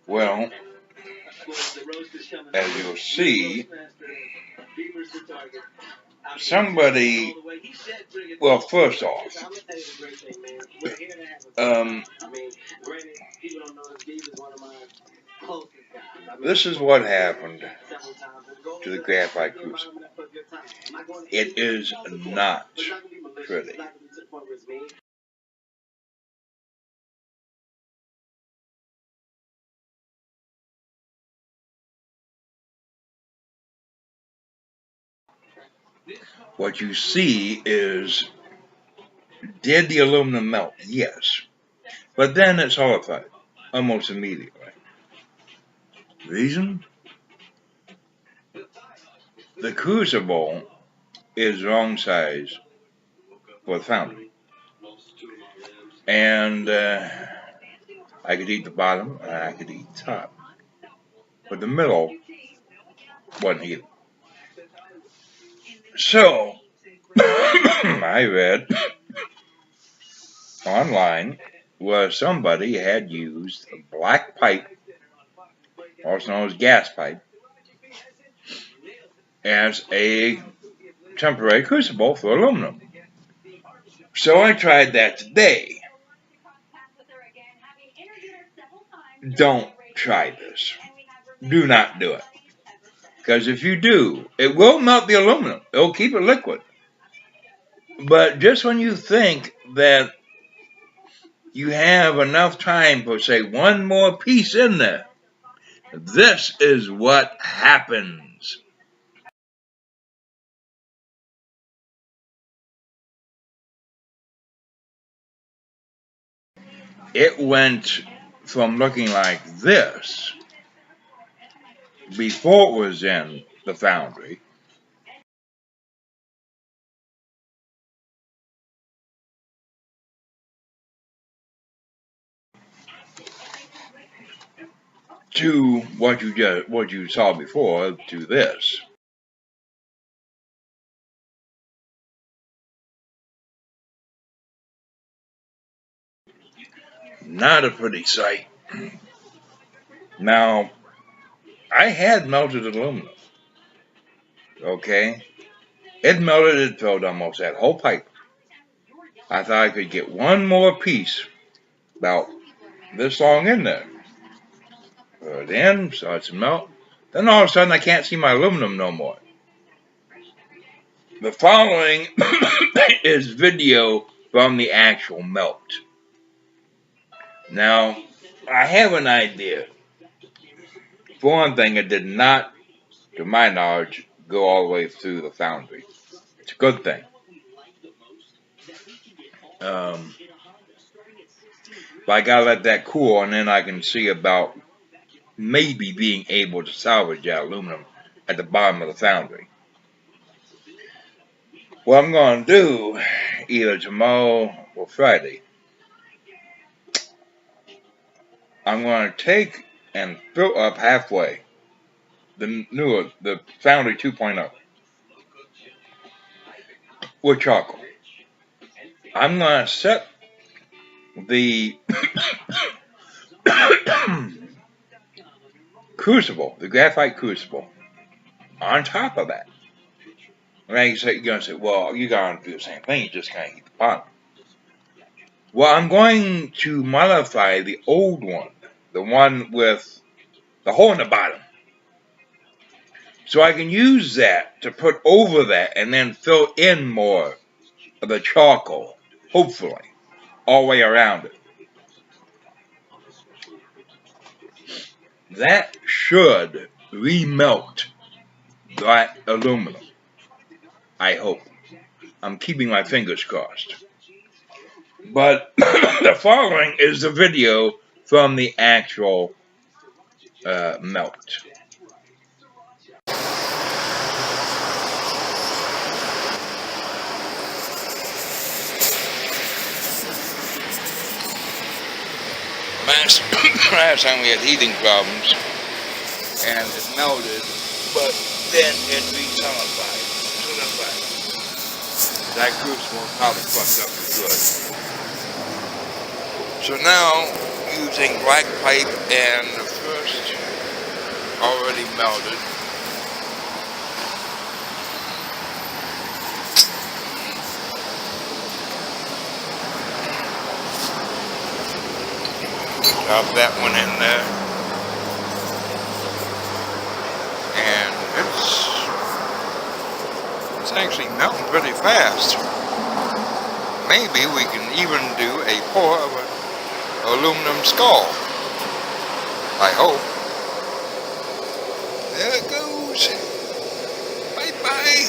Well, as you'll see, somebody, well, first off, this is what happened to the graphite crucible. It is not pretty. What you see is, did the aluminum melt? Yes. But then it solidified almost immediately. Reason? The crucible is wrong size for the foundry. And I could eat the bottom and I could eat the top. But the middle wasn't heated. So, I read online where somebody had used a black pipe, also known as gas pipe, as a temporary crucible for aluminum. So I tried that today. Don't try this. Do not do it. Because if you do, it will melt the aluminum. It will keep it liquid. But just when you think that you have enough time for, say, one more piece in there, this is what happens. It went from looking like this before it was in the foundry to what you saw before to this. Not a pretty sight. Now, I had melted aluminum. Okay? It melted, it filled almost that whole pipe. I thought I could get one more piece about this long in there. Put it in, starts to melt. Then all of a sudden I can't see my aluminum no more. The following is video from the actual melt. Now, I have an idea. For one thing, it did not, to my knowledge, go all the way through the foundry. It's a good thing. But I gotta let that cool, and then I can see about maybe being able to salvage that aluminum at the bottom of the foundry. What I'm going to do, either tomorrow or Friday, I'm going to take and fill up halfway the Foundry 2.0 with charcoal. I'm going to set the crucible, the graphite crucible, on top of that. Now you're going to say, well, you're going to do the same thing, you just kind of heat the bottom. Well, I'm going to modify the old one, the one with the hole in the bottom. So I can use that to put over that and then fill in more of the charcoal, hopefully, all the way around it. That should remelt that aluminum, I hope. I'm keeping my fingers crossed. But the following is the video from the actual melt. Last time we had heating problems, and it melted, but then it re-solidified. That crucible probably fucked up good. So now using black pipe and the first already melted. Drop that one in there. And it's actually melting pretty fast. Maybe we can even do a pour of an aluminum skull. I hope. There it goes. Bye-bye.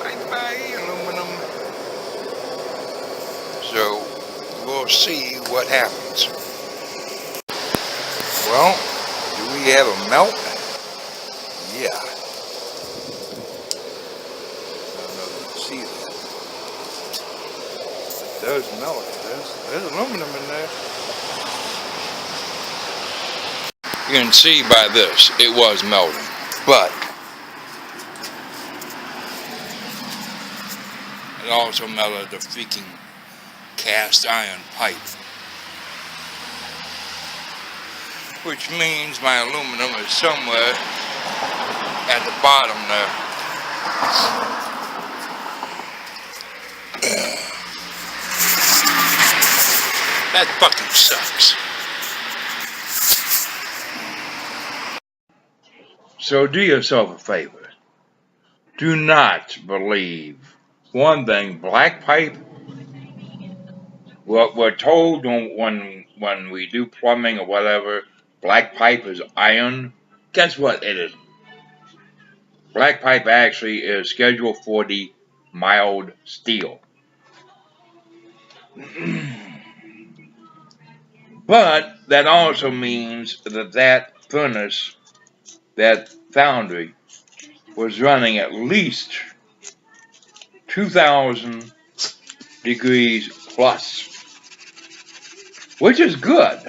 Bye-bye, aluminum. So, we'll see what happens. Well, do we have a melt? Yeah. I don't know if you can see that. It does melt. There's aluminum in there. You can see by this, it was melting. But it also melted the freaking cast iron pipe. Which means my aluminum is somewhere at the bottom there. That fucking sucks. So do yourself a favor. Do not believe one thing, black pipe. What we're told when we do plumbing or whatever, black pipe is iron. Guess what it is? Black pipe actually is scheduled for the mild steel. But that also means that furnace, that foundry, was running at least 2,000 degrees plus, which is good.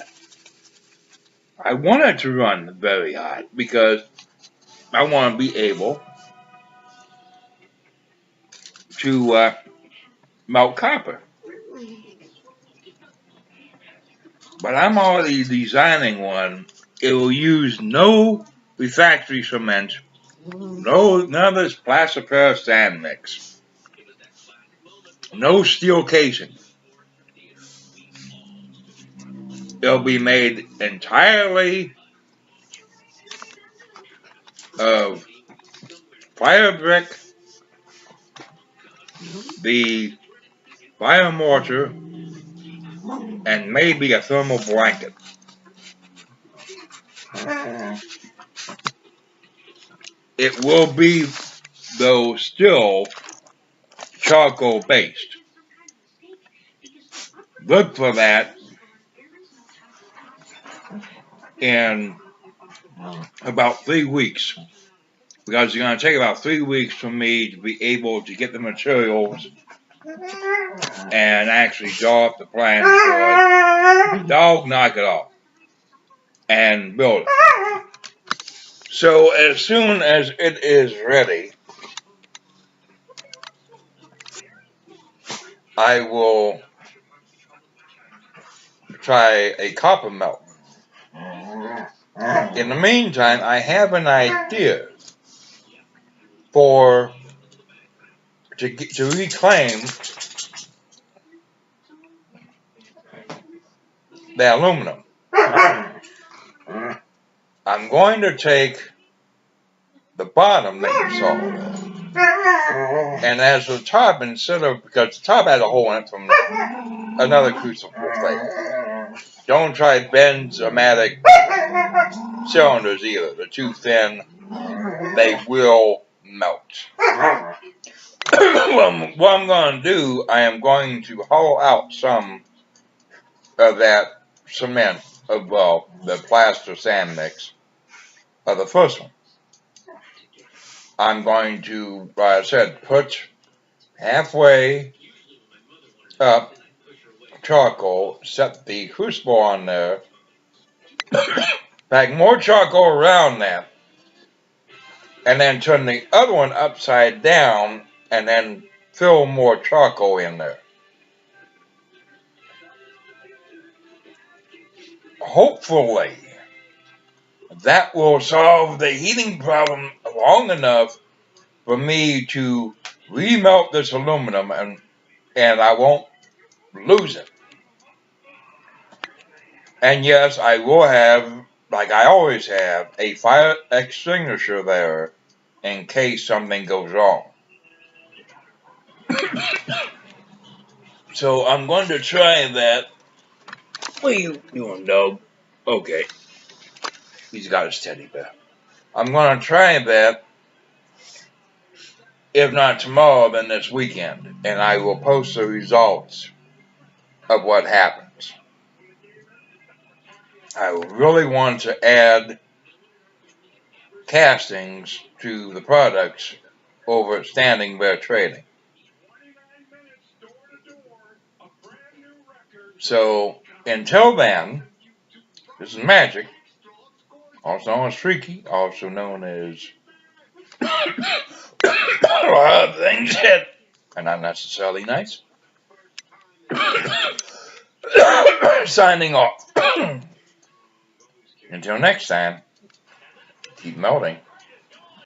I want it to run very hot because I want to be able to melt copper. But I'm already designing one. It will use no refractory cement, none of this plaster sand mix, no steel casing. It'll be made entirely of fire brick, the fire mortar, and maybe a thermal blanket. It will be, though, still charcoal based. Look for that in about 3 weeks, because it's going to take about 3 weeks for me to be able to get the materials and actually draw up the plans for it. Dog, knock it off. And build it. So as soon as it is ready, I will try a copper melt. In the meantime, I have an idea to reclaim the aluminum. I'm going to take the bottom that you saw, and as the top, because the top has a hole in it from another crucible thing. Don't try Benzomatic cylinders either. They're too thin. They will melt. What I'm going to do, I am going to hollow out some of that cement, of the plaster sand mix of the first one. I'm going to, like I said, put halfway up charcoal, set the crucible on there, pack more charcoal around that, and then turn the other one upside down, and then fill more charcoal in there. Hopefully, that will solve the heating problem long enough for me to remelt this aluminum and I won't lose it. And yes, I will have, like I always have, a fire extinguisher there in case something goes wrong. So I'm going to try that. What are you doing, dog? Okay. He's got his teddy bear. I'm going to try that, if not tomorrow, then this weekend. And I will post the results of what happens. I really want to add castings to the products over at Standing Bear Trading. So until then, this is Magic, also known as Freaky, also known as a lot of things that are not necessarily nice. Signing off. Until next time, keep melting.